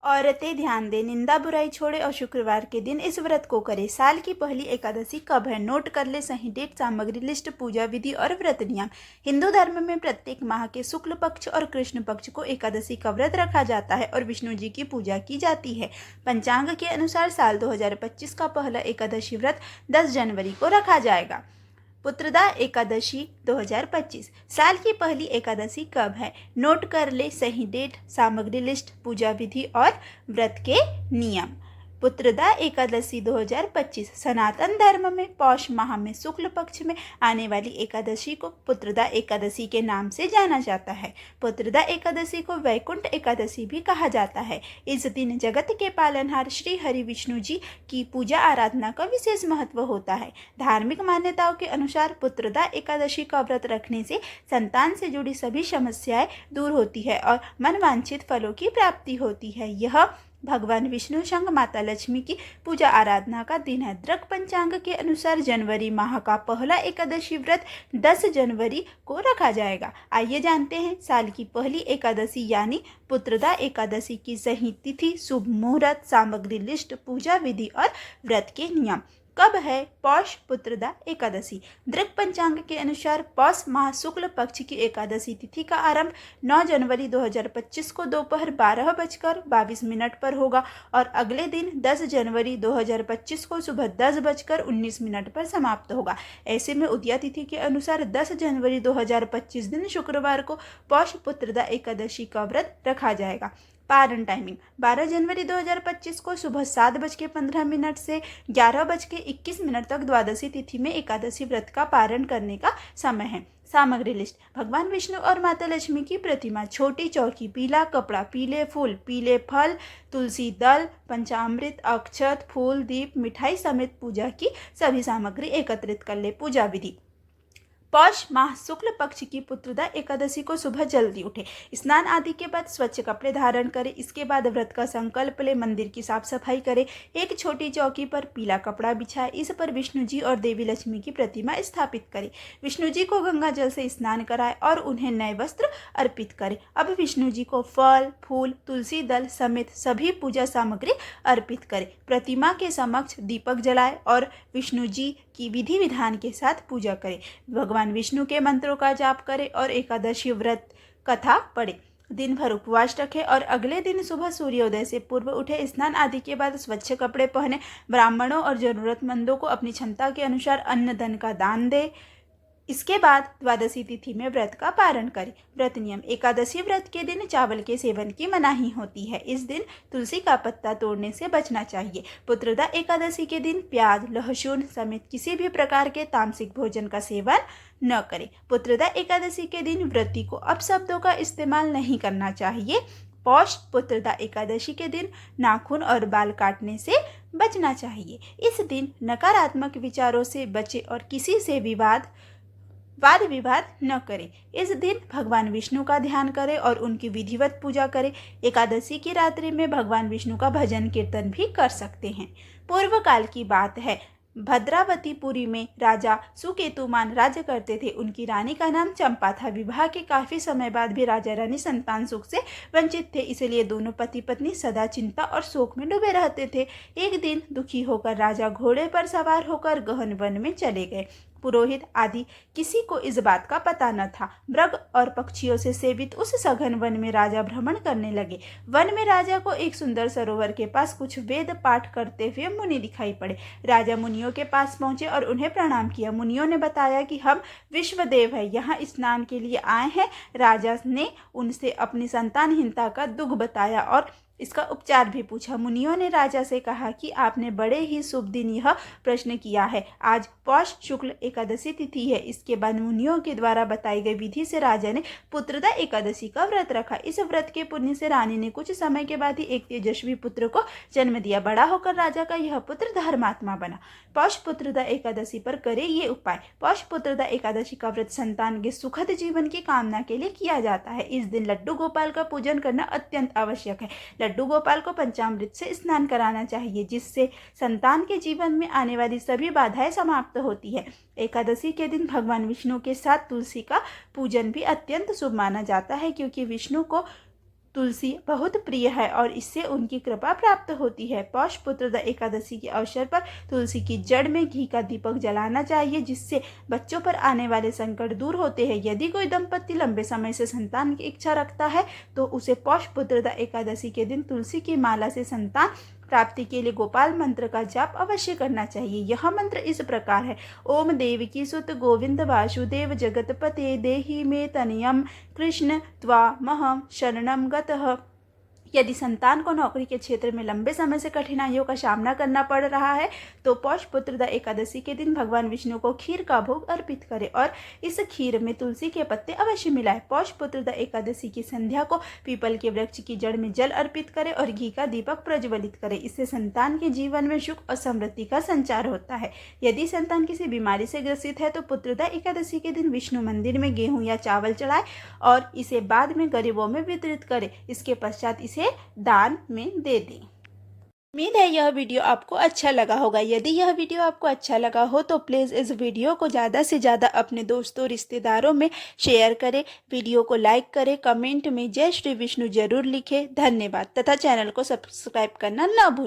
औरतें ध्यान दें, निंदा बुराई छोड़े और शुक्रवार के दिन इस व्रत को करें। साल की पहली एकादशी कब है? नोट कर ले सही डेट, सामग्री लिस्ट, पूजा विधि और व्रत नियम। हिंदू धर्म में प्रत्येक माह के शुक्ल पक्ष और कृष्ण पक्ष को एकादशी का व्रत रखा जाता है और विष्णु जी की पूजा की जाती है। पंचांग के अनुसार साल 2025 का पहला एकादशी व्रत 10 जनवरी को रखा जाएगा। पुत्रदा एकादशी 2025 साल की पहली एकादशी कब है? नोट कर ले सही डेट, सामग्री लिस्ट, पूजा विधि और व्रत के नियम। पुत्रदा एकादशी 2025 सनातन धर्म में पौष माह में शुक्ल पक्ष में आने वाली एकादशी को पुत्रदा एकादशी के नाम से जाना जाता है। पुत्रदा एकादशी को वैकुंठ एकादशी भी कहा जाता है। इस दिन जगत के पालनहार श्री हरि विष्णु जी की पूजा आराधना का विशेष महत्व होता है। धार्मिक मान्यताओं के अनुसार पुत्रदा एकादशी का व्रत रखने से संतान से जुड़ी सभी समस्याएं दूर होती है और मनवांछित फलों की प्राप्ति होती है। यह भगवान विष्णु संग माता लक्ष्मी की पूजा आराधना का दिन है। दृक पंचांग के अनुसार जनवरी माह का पहला एकादशी व्रत 10 जनवरी को रखा जाएगा। आइए जानते हैं साल की पहली एकादशी यानी पुत्रदा एकादशी की सही तिथि, शुभ मुहूर्त, सामग्री लिस्ट, पूजा विधि और व्रत के नियम। कब है पौष पुत्रदा एकादशी? दृक पंचांग के अनुसार पौष माह शुक्ल पक्ष की एकादशी तिथि का आरंभ 9 जनवरी 2025 को दोपहर 12:22 पर होगा और अगले दिन 10 जनवरी 2025 को सुबह 10:19 पर समाप्त होगा। ऐसे में उदया तिथि के अनुसार 10 जनवरी 2025 दिन शुक्रवार को पौष पुत्रदा एकादशी का व्रत रखा जाएगा। पारण टाइमिंग 12 जनवरी 2025 को सुबह 7:15 से 11:21 तक द्वादशी तिथि में एकादशी व्रत का पारण करने का समय है। सामग्री लिस्ट: भगवान विष्णु और माता लक्ष्मी की प्रतिमा, छोटी चौकी, पीला कपड़ा, पीले फूल, पीले फल, तुलसी दल, पंचामृत, अक्षत, फूल, दीप, मिठाई समेत पूजा की सभी सामग्री एकत्रित कर ले। पूजा विधि: पौष माह शुक्ल पक्ष की पुत्रदा एकादशी को सुबह जल्दी उठे, स्नान आदि के बाद स्वच्छ कपड़े धारण करें। इसके बाद व्रत का संकल्प ले, मंदिर की साफ सफाई करें, एक छोटी चौकी पर पीला कपड़ा बिछाए, इस पर विष्णु जी और देवी लक्ष्मी की प्रतिमा स्थापित करें। विष्णु जी को गंगा जल से स्नान कराए और उन्हें नए वस्त्र अर्पित करें। अब विष्णु जी को फल, फूल, तुलसी दल समेत सभी पूजा सामग्री अर्पित करें। प्रतिमा के समक्ष दीपक जलाए और विष्णु जी की विधि विधान के साथ पूजा करें। भगवान विष्णु के मंत्रों का जाप करें और एकादशी व्रत कथा पढ़े। दिन भर उपवास रखें और अगले दिन सुबह सूर्योदय से पूर्व उठे। स्नान आदि के बाद स्वच्छ कपड़े पहने, ब्राह्मणों और जरूरतमंदों को अपनी क्षमता के अनुसार अन्न धन का दान दे। इसके बाद द्वादशी तिथि में व्रत का पारण करें। व्रत नियम: एकादशी व्रत के दिन चावल के सेवन की मनाही होती है। इस दिन तुलसी का पत्ता तोड़ने से बचना चाहिए। पुत्रदा एकादशी के दिन प्याज, लहसुन समेत किसी भी प्रकार के तामसिक भोजन का सेवन न करें। पुत्रदा एकादशी के दिन व्रती को अपशब्दों का इस्तेमाल नहीं करना चाहिए। पौष पुत्रदा एकादशी के दिन नाखून और बाल काटने से बचना चाहिए। इस दिन नकारात्मक विचारों से बचे और किसी से वाद विवाद न करें। इस दिन भगवान विष्णु का ध्यान करें और उनकी विधिवत पूजा करें। एकादशी की रात्रि में भगवान विष्णु का भजन कीर्तन भी कर सकते हैं। पूर्व काल की बात है, भद्रावतीपुरी में राजा सुकेतुमान राज्य करते थे। उनकी रानी का नाम चंपा था। विवाह के काफी समय बाद भी राजा रानी संतान सुख से वंचित थे, इसलिए दोनों पति पत्नी सदा चिंता और शोक में डूबे रहते थे। एक दिन दुखी होकर राजा घोड़े पर सवार होकर गहन वन में चले गए। पुरोहित आदि किसी को इस बात का पता न था। मृग और पक्षियों से सेवित उस सघन वन में राजा भ्रमण करने लगे। वन में राजा को एक सुंदर सरोवर के पास कुछ वेद पाठ करते हुए मुनि दिखाई पड़े। राजा मुनियों के पास पहुंचे और उन्हें प्रणाम किया। मुनियों ने बताया कि हम विश्वदेव हैं, यहाँ स्नान के लिए आए हैं। राजा ने उनसे अपनी संतानहीनता का दुख बताया और इसका उपचार भी पूछा। मुनियों ने राजा से कहा कि आपने बड़े ही शुभ दिन यह प्रश्न किया है। आज पौष शुक्ल एकादशी तिथि है। इसके बाद मुनियों के द्वारा बताई गई विधि से राजा ने पुत्रदा एकादशी का व्रत रखा। इस व्रत के पुण्य से रानी ने कुछ समय के बाद ही एक तेजस्वी पुत्र को जन्म दिया। बड़ा होकर राजा का यह पुत्र धर्मात्मा बना। पौष पुत्रदा एकादशी पर करे ये उपाय। पौष पुत्रदा एकादशी का व्रत संतान के सुखद जीवन की कामना के लिए किया जाता है। इस दिन लड्डू गोपाल का पूजन करना अत्यंत आवश्यक है। लड्डू गोपाल को पंचामृत से स्नान कराना चाहिए, जिससे संतान के जीवन में आने वाली सभी बाधाएं समाप्त होती है। एकादशी के दिन भगवान विष्णु के साथ तुलसी का पूजन भी अत्यंत शुभ माना जाता है, क्योंकि विष्णु को तुलसी बहुत प्रिय है और इससे उनकी कृपा प्राप्त होती है। पौष पुत्रदा एकादशी के अवसर पर तुलसी की जड़ में घी का दीपक जलाना चाहिए, जिससे बच्चों पर आने वाले संकट दूर होते हैं। यदि कोई दंपति लंबे समय से संतान की इच्छा रखता है तो उसे पौष पुत्रदा एकादशी के दिन तुलसी की माला से संतान प्राप्ति के लिए गोपाल मंत्र का जाप अवश्य करना चाहिए। यह मंत्र इस प्रकार है: ओम देवकी सुत गोविंद वासुदेव जगतपते देहि मे तनयम कृष्ण त्वामहं शरणं गतः। यदि संतान को नौकरी के क्षेत्र में लंबे समय से कठिनाइयों का सामना करना पड़ रहा है तो पौष पुत्रदा एकादशी के दिन भगवान विष्णु को खीर का भोग अर्पित करें और इस खीर में तुलसी के पत्ते अवश्य मिलाएं। पौष पुत्रदा एकादशी की संध्या को पीपल के वृक्ष की जड़ में जल अर्पित करें और घी का दीपक प्रज्वलित करें। इससे संतान के जीवन में सुख और समृद्धि का संचार होता है। यदि संतान किसी बीमारी से ग्रसित है तो पुत्रदा एकादशी के दिन विष्णु मंदिर में गेहूं या चावल चढ़ाएं और इसे बाद में गरीबों में वितरित करें। इसके पश्चात इसे दान में दे दें। उम्मीद है यह वीडियो आपको अच्छा लगा होगा। यदि यह वीडियो आपको अच्छा लगा हो तो प्लीज़ इस वीडियो को ज़्यादा से ज़्यादा अपने दोस्तों रिश्तेदारों में शेयर करें, वीडियो को लाइक करें, कमेंट में जय श्री विष्णु जरूर लिखें। धन्यवाद तथा चैनल को सब्सक्राइब करना ना भूलें।